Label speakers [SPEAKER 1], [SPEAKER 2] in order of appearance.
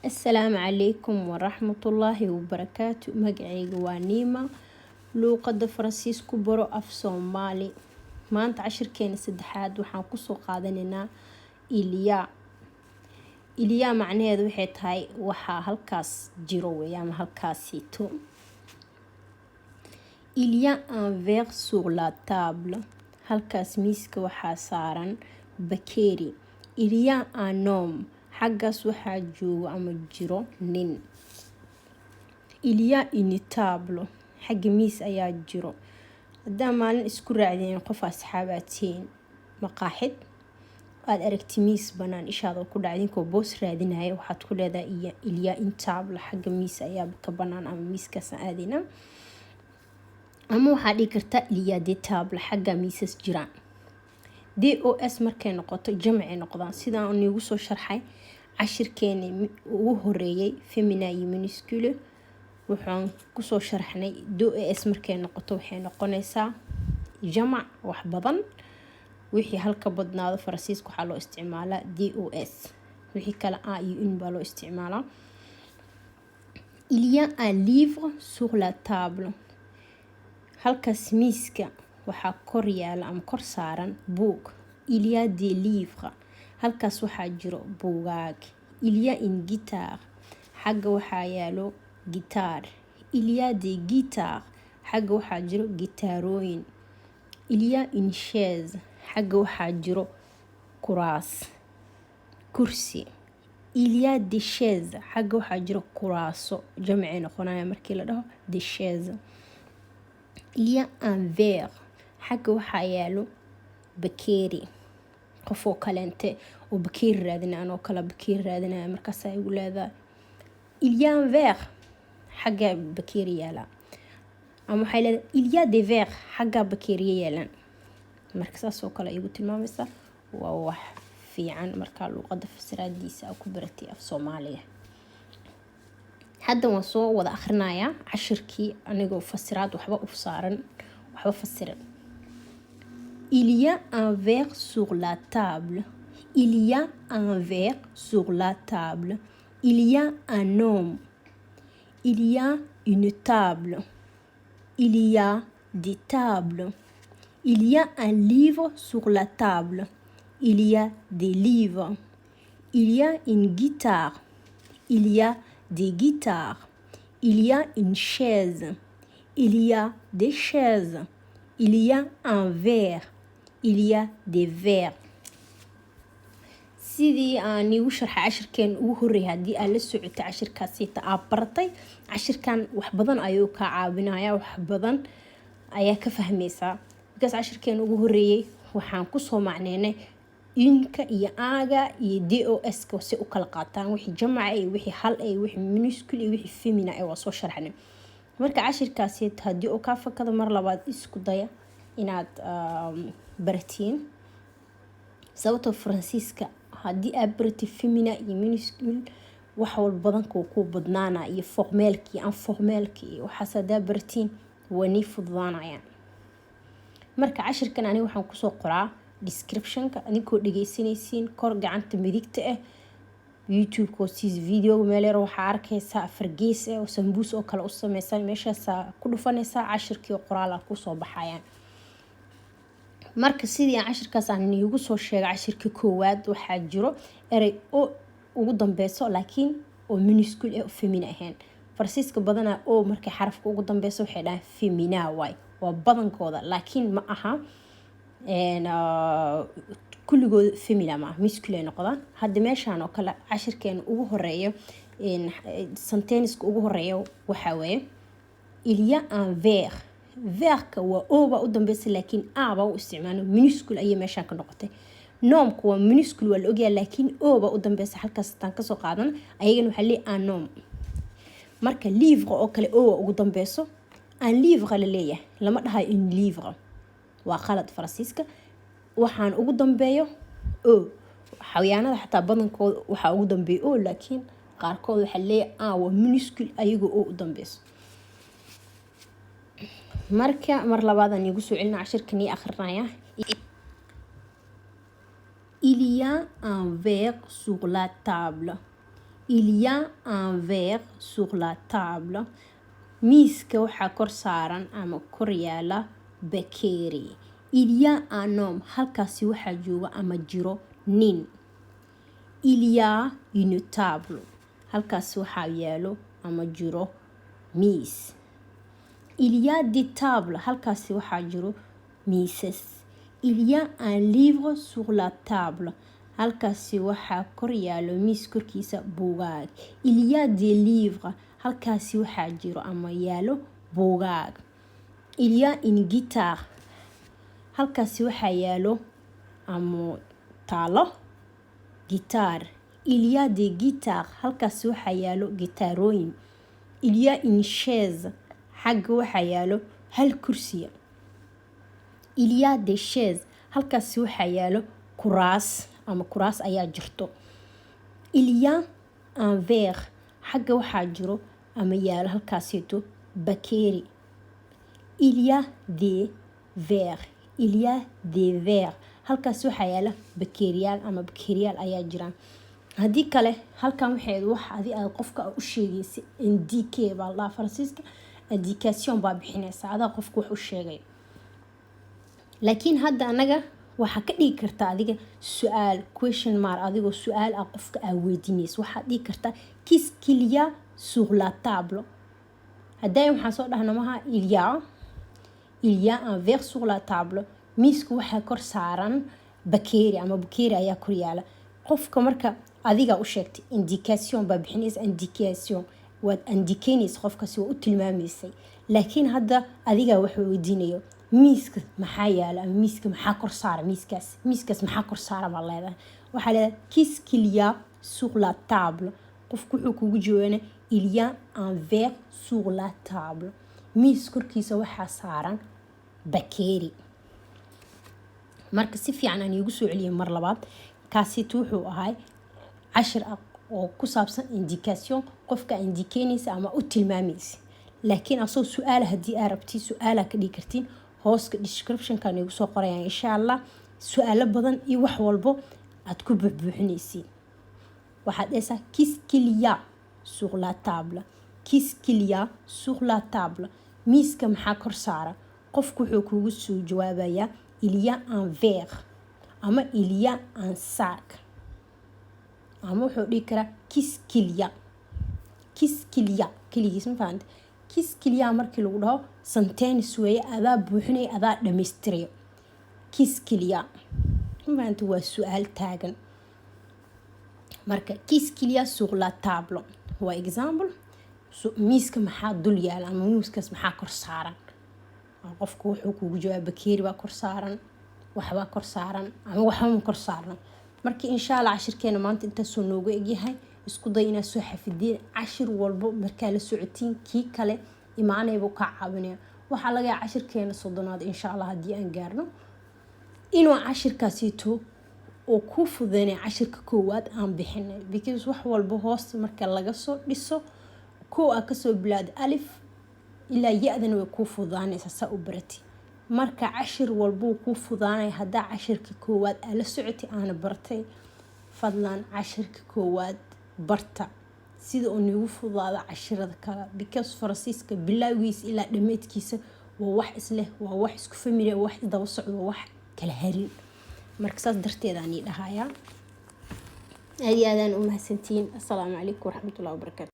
[SPEAKER 1] السلام عليكم ورحمة الله وبركاته. مقعيق وانيمة لوقد فرانسيسكو برو أف سومالي. ما أنت 10 كين سدحاد وحان قصو قادننا إليا معناه ذو حيت هاي وحا هالكاس جيروي يعني هالكاسيتو. إليا un verre sur la table. هالكاس ميسك وحا سارن بكيري. إليا un homme. حقاس وحا جوغ أما جيرو نين. إليا une table. حق ميس أيا جيرو. دامان اسكو راعدين قفا أصحاباتين مقاحد aad aragti miis banaan ishaada ku dhacdin ko boos raadinaya waxaad ku leedahay Ilya in table xagga miis ayaa ka banaan ama miiskaas aadina ama waxa dhigi kartaa Ilya de table xagga miisas jiraan DOS markay noqoto jamci noqdaan sidaan uu igu soo sharxay cashirkeeni ugu horeeyay feminine iyo minuscule waxaan ku soo sharxnay DOS markay noqoto waxay noqonaysaa jamac wax badan wixii halka badnaado Faransiisku waxa loo isticmaalaa DOS wixii kala a iyo in baa loo isticmaalaa. Il y a un livre sur la table. halkaas miiska waxa kor yaala ama kor saaran buug. Il y a des livres. halkaas waxa jiro buugaag. Il y a une guitare. xagga waxa yaalo guitar. Il y a des guitares. xagga waxa jiro gitaarooyin. Il y a une chaise. xagga waxa jiro kuraas kursi. Il y a des chaises. xagga waxa jiro kuraaso jamci noqonaya markii la dhaho des chaises. Il y a un verre. xagga waxa yaalo bakeeri qofoo kalente oo bakeeri raadina anoo kala bakeeri raadinaya markaas ay ugu leedahay il y a un verre xagga bakeeri yaala ama waxay leedahay il y a des verres xagga bakeeri yaalan marka saas oo kale igu tilmaamaysa waa wax fiican marka luqadda fasiraadiisa ku baratay af Soomaaliya. hadda waan soo wada akhrinayaa cashirkii anigoo fasiraad waxba u saaran waxba fasiran. Il y a un verre sur la table. Il y a un verre sur la table. Il y a un homme. Il y a une table. Il y a des tables. Il y a un livre sur la table. Il y a des livres. Il y a une guitare. Il y a des guitares. Il y a une chaise. Il y a des chaises. Il y a un verre. Il y a des verres. sidii aan ugu sharxay cashirkeen ugu horeeyay hadii aad la socotay cashirkaasi aad bartay cashirkan wax badan ayuu ka caawinayaa wax badan ayaa ka fahmaysaa because cashirkeen ugu horeeyay waxaan ku soo macneynay inka iyo aaga iyo DOS ka si u kala qaataan wixii jamac ay wixii hal ay wixii minuscule iyo wixii feminine ay waa soo sharxnay marka cashirkaasi hadii oo ka fakada mar labaad isku daya inaad baratiin sababtoo Faransiiska hadii aad baratay feminine iyo minuscule wax walba badan ku badnaana iyo formalki aan formalki waxa saada baratiin wani fududaanayaan marka cashirkan aniga waxaan ku soo qoraa description-ka adigoo dhageysanaysiin kor gacanta midigta ah YouTube ko siis video meel yar waxa arkaysaa fargees oo sambuus oo kala u sameeysan meeshaas ku dhufanaysaa cashirkii qoraal ku soo baxayaan marka sidii cashirkaas aan igu soo sheegay cashirka koowaad waxa jiro eray oo ugu dambeeso laakiin oo minuscule oo feminine ahayn Faransiiska badana oo markay xarafka ugu dambeeso waxay dhahaan femina way waa badankooda laakiin ma aha kulligood feminine ma masculine noqdaan hadda meeshaan oo kale cashirkeen ugu horeeyo sentence ugu horeeyo waxa weeye il y a un verre verka waa ooba u dambeysay laakiin aaba u isticmaalo minuscule ay meeshaan ka noqotay noomku waa minuscule waa la ogyahay laakiin ooba u dambeysay halkaas tan ka soo qaadan ayagana waxa leeyahay un nom marka livre oo kale oo ugu dambayso un livre la leeyahay lama dhahay un livre waa qalad Faransiiska waxaan ugu dambeeyo oo xayawaanada xataa badankooda waxa ugu dambeeyo oo laakiin qaarkood waxa leeyahay waa minuscule ayaga oo u dambayso marka mar labaad aan igu soo celina cashirkan iyo akhrinaya. Il y a un verre sur la table. il y a un verre sur la table. miiska waxaa kor saaran ama kor yaala bakeeri. il y a un homme, halkaasi waxaa jooga ama jiro nin. il y a une table, halkaasi waxaa yaalo ama jiro miis. il y a des tables, halkaasi waxaa jiro miisas. il y a un livre sur la table, halkaasi waxaa kor yaalo miis korkiisa buugaag. il y a des livres, halkaasi waxaa jiro ama yaalo buugaag. il y a une guitare, halkaasi waxaa yaalo ama taalo gitaar. il y a des guitares, halkaasi waxaa yaalo gitaarooyin. il y a une chaise, xagga waxaa yaalo hal kursiya. il y a des chaises, halkaasi waxaa yaalo kuraas ama kuraas ayaa jirto. il y a un verre, xagga waxaa jiro ama yaalo halkaasito bakeeri. il y a des verres, il y a des verres, halkaasi waxaa yaala bakeeriyaal ama bakeeriyaal ayaa jiraan. haddii kale halkan waxayd wax adi aad qofka u sheegaysa indike baa la faransiiska indication baa bixinaysa adaa qofka wax u sheegay. laakiin hadda anaga waxaa ka dhigi kartaa adiga su-aal question mark adigoo su-aal ah qofka aa weydiinaysa. waxaad dhigi kartaa qu'est-ce qu'il y a sur la table. hadday waxaan soo dhahna maha il y a un verre sur la table, miiska waxaa kor saaran bakeeri ama bakeeri ayaa kor yaala. qofka marka adiga u sheegtay indication baa bixinaysa. indication waad indikeynaysa qofkaasi waa u tilmaamaysay. laakiin hadda adiga wax weydiinayo miiska maxaa yaala ama miiska maxaa kor saara. miiskaas maxaa kor saara baa leedahay. waxaa leedahay qu'est-ce qu'il y a sur la table. qofku wuxuu kugu jawaabana il y a un verre sur la table, miis korkiisa waxaa saaran bakeeri. marka si fiican aan iigu soo celiyay mar labaad. kaasitu wuxuu ahay cashir oo ku saabsan indication qofka indikeynaysa ama u tilmaamaysa. laakiin asoo su-aala haddii aa rabtiin su-aala ka dhigi kartiin hooska descriptionkan igu soo qorayaan insha allah. su-aalo badan iyo wax walbo aad ku buuxbuuxinaysiin. waxaad dhehaysaa qu'est-ce qu'il y a sur la table, qu'est-ce qu'il y a sur la table, miiska maxaa kor saara. qofku wuxuu kugu soo jawaabayaa il y a un verre ama il y a un sac ama wuxuu dhihi karaa qu'est-ce qu'il y a. qu'est-ce qu'il y a keligiis ma fahanta. qu'est-ce qu'il y a markii lagu dhaho sentence weeye adaa buuxinaya adaa dhammaystirayo. qu'est-ce qu'il y a ma fahanta waa su-aal taagan. marka qu'est-ce qu'il y a sur la table waa example. miiska maxaa dul yaala ama miiskaas maxaa kor saaran. qofku wuxuu kugu jawaab bakeeri baa kor saaran, waxbaa kor saaran ama waxba kor saaran. marka insha Allah cashirkeena maanta intaasoo noogu egyahay. isku day inaad soo xafideen cashir walbo markaa la socotiin kii kale imaanaybu ka caawinaya. waxaa laga yaabaa cashirkeena 30aad insha Allah haddii aan gaarno inuu cashirkaasito oo ku fududeynay cashirka koowaad aan bixinay. because wax walbo hoosta marka laga soo dhiso koo aa kasoo bilaad alif ilaa ya-dana way kuu fududaanaysaa saa u barati. marka cashir walbuu kuu fududaanaya haddaa cashirka koowaad aa la socotay aana bartay. fadlan cashirka koowaad barta sida uu nigu fududaado cashirada kale. because faransiiska bilaagiisa ilaa dhammeedkiisa waa wax isleh, waa wax isku family, waa wax isdaba socdo, waa wax kala harin. marka saas darteed aan ii dhahayaa. aad iyo aadaan u mahadsantihiin. assalaamu calaykum waraxmatullahi wabarakaatu.